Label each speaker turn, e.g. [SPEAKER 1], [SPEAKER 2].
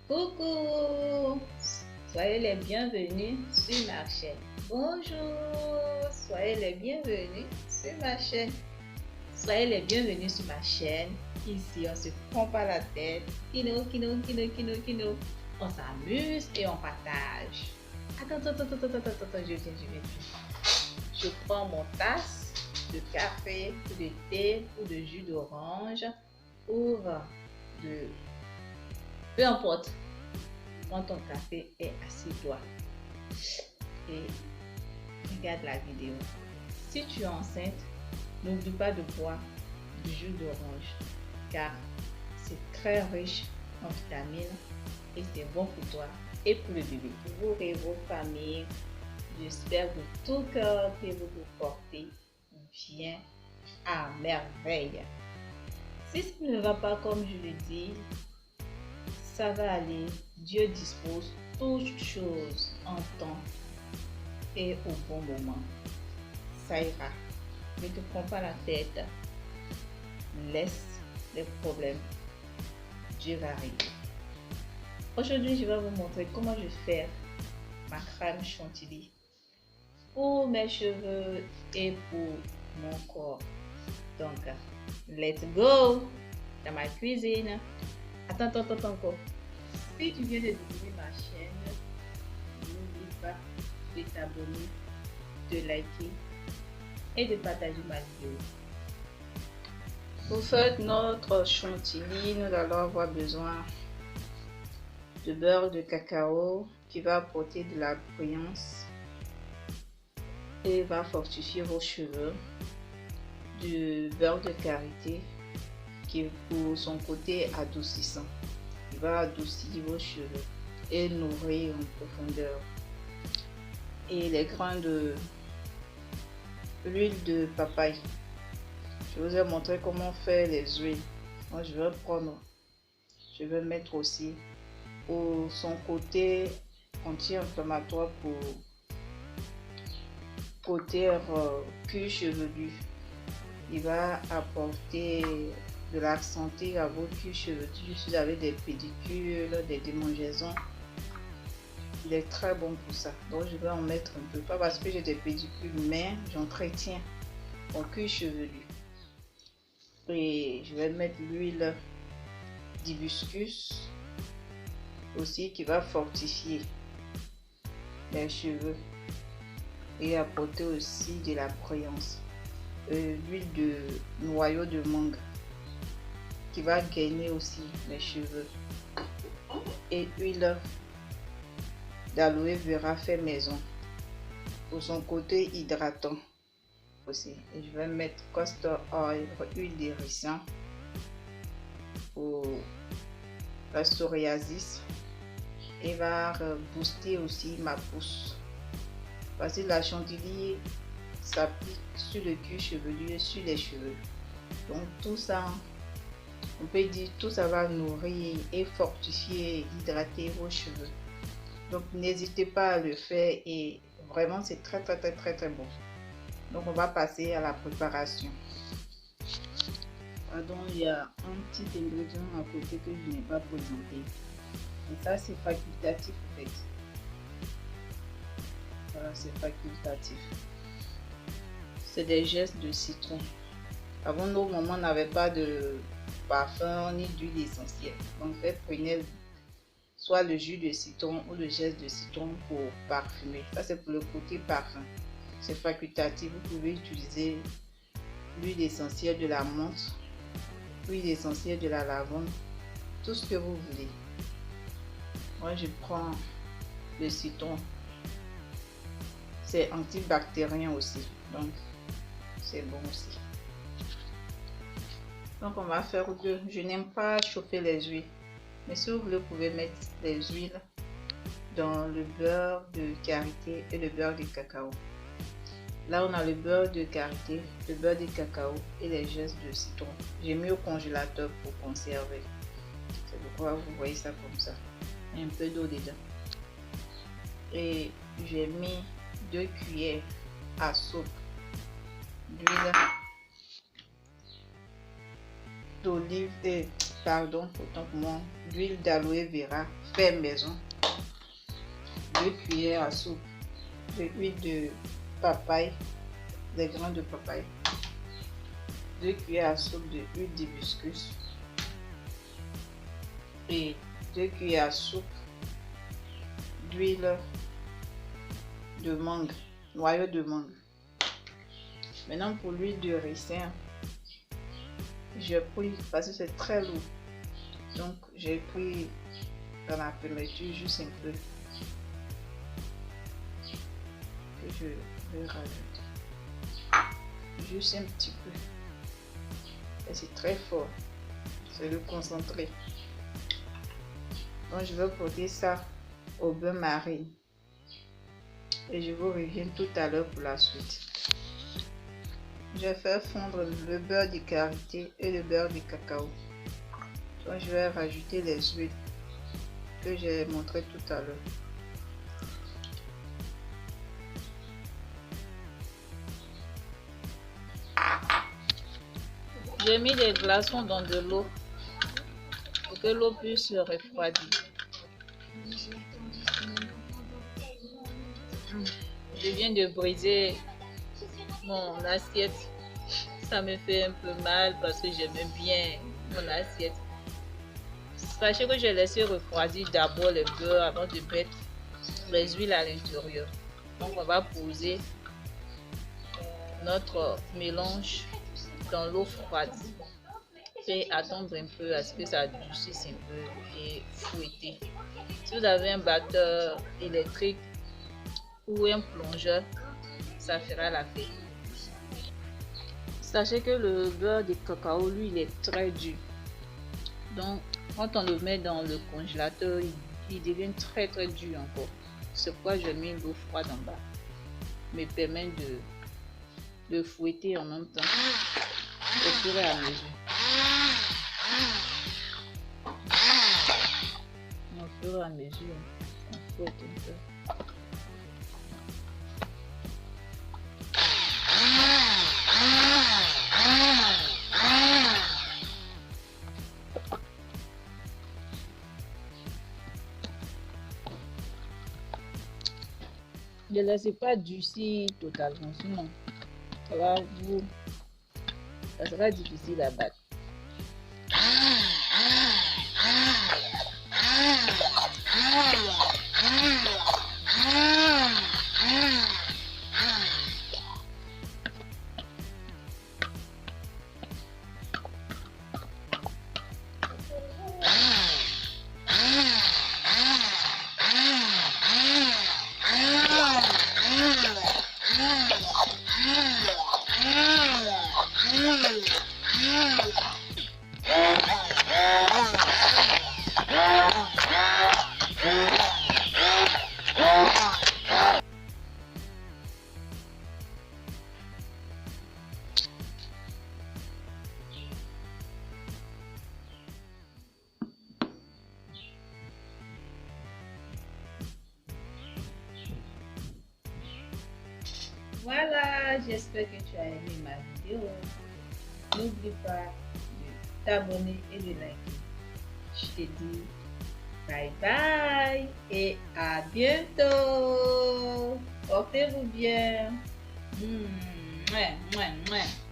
[SPEAKER 1] Coucou, soyez les bienvenus sur ma chaîne. Bonjour, soyez les bienvenus sur ma chaîne. Soyez les bienvenus sur ma chaîne. Ici, on se prend pas la tête. Kino. On s'amuse et on partage. Attends, je viens. Je prends mon tasse de café ou de thé ou de jus d'orange ou de... Peu importe. Prends ton café et assieds-toi. Et regarde la vidéo. Si tu es enceinte, n'oublie pas de boire du jus d'orange car c'est très riche en vitamines et c'est bon pour toi et pour le bébé. Vous et vos familles, j'espère de tout cœur que vous vous portez bien à merveille. Si ça ne va pas comme je le dis, ça va aller. Dieu dispose toutes choses en temps et au bon moment. Ça ira. Ne te prends pas la tête. Laisse les problèmes. Dieu va régler. Aujourd'hui, je vais vous montrer comment je fais ma crème chantilly pour mes cheveux et pour mon corps. Donc, let's go dans ma cuisine. Attends encore. Si tu viens de découvrir ma chaîne, n'oublie pas de t'abonner, de liker et de partager ma vidéo. Pour faire notre chantilly, nous allons avoir besoin de beurre de cacao qui va apporter de la brillance et va fortifier vos cheveux, du beurre de karité qui est pour son côté adoucissant. Il va adoucir vos cheveux et nourrir en profondeur. Et les grains de l'huile de papaye. Je vous ai montré comment faire les huiles. Moi, je vais mettre aussi pour son côté anti-inflammatoire pour côté cuir chevelu. Il va apporter de la santé à vos cuirs chevelus. Si vous avez des pédicules, des démangeaisons, il est très bon pour ça. Donc je vais en mettre un peu, pas parce que j'ai des pédicules, mais j'entretiens mon cuir chevelu. Et je vais mettre l'huile d'hibiscus aussi qui va fortifier les cheveux et apporter aussi de la brillance. L'huile de noyau de mangue qui va gainer aussi les cheveux et huile d'aloe vera fait maison pour son côté hydratant aussi. Et je vais mettre castor oil, huile de ricin pour la psoriasis et va booster aussi ma pousse parce que la chantilly s'applique sur le cuir chevelu et sur les cheveux. Donc tout ça, on peut dire tout ça va nourrir et fortifier, hydrater vos cheveux. Donc n'hésitez pas à le faire et vraiment c'est très bon. Donc on va passer à la préparation. Pardon, il y a un petit ingrédient à côté que je n'ai pas présenté. Et ça c'est facultatif en fait. Voilà, c'est facultatif. C'est des gestes de citron. Avant, nos mamans n'avaient pas de parfum ni d'huile essentielle. Donc, prenez soit le jus de citron ou le geste de citron pour parfumer. Ça, c'est pour le côté parfum. C'est facultatif. Vous pouvez utiliser l'huile essentielle de la menthe, l'huile essentielle de la lavande, tout ce que vous voulez. Moi, je prends le citron. C'est antibactérien aussi. Donc, c'est bon aussi. Donc on va faire deux. Je n'aime pas chauffer les huiles, mais si vous voulez, vous pouvez mettre les huiles dans le beurre de karité et le beurre de cacao. Là on a le beurre de karité, le beurre de cacao et les gestes de citron. J'ai mis au congélateur pour conserver. C'est pourquoi vous voyez ça comme ça. Et un peu d'eau dedans. Et j'ai mis 2 cuillères à soupe d'huile d'olive et pardon, autant pour moi, d'huile d'aloe vera fait maison, 2 cuillères à soupe d'huile de papaye, des grains de papaye, 2 cuillères à soupe d'huile d'hibiscus et 2 cuillères à soupe d'huile de mangue, noyau de mangue. Maintenant pour l'huile de ricin, j'ai pris, parce que c'est très lourd, donc j'ai pris dans la fermeture juste un peu que je vais rajouter, juste un petit peu, et c'est très fort, c'est le concentré. Donc je vais porter ça au beurre marine et je vous reviens tout à l'heure pour la suite. Je vais faire fondre le beurre de karité et le beurre de cacao. Donc je vais rajouter les huiles que j'ai montré tout à l'heure. J'ai mis des glaçons dans de l'eau pour que l'eau puisse se refroidir. Je viens de briser mon assiette. Ça me fait un peu mal parce que j'aime bien mon assiette. Sachez que j'ai laissé refroidir d'abord le beurre avant de mettre les huiles à l'intérieur. Donc on va poser notre mélange dans l'eau froide et attendre un peu à ce que ça adoucisse un peu et fouetter. Si vous avez un batteur électrique ou un plongeur, ça fera l'affaire. Sachez que le beurre de cacao, lui, il est très dur. Donc, quand on le met dans le congélateur, il devient très dur encore. C'est pourquoi je mets l'eau froide en bas. Me permet de fouetter en même temps au fur et à mesure. Au fur et à mesure, on fouette un peu. Ne laissez pas durcir totalement, sinon ça sera difficile à battre. Voilà, j'espère que tu as aimé ma vidéo. N'oublie pas de t'abonner et de liker. Je te dis bye bye et à bientôt. Portez-vous bien. Mouais, mouais, mouais.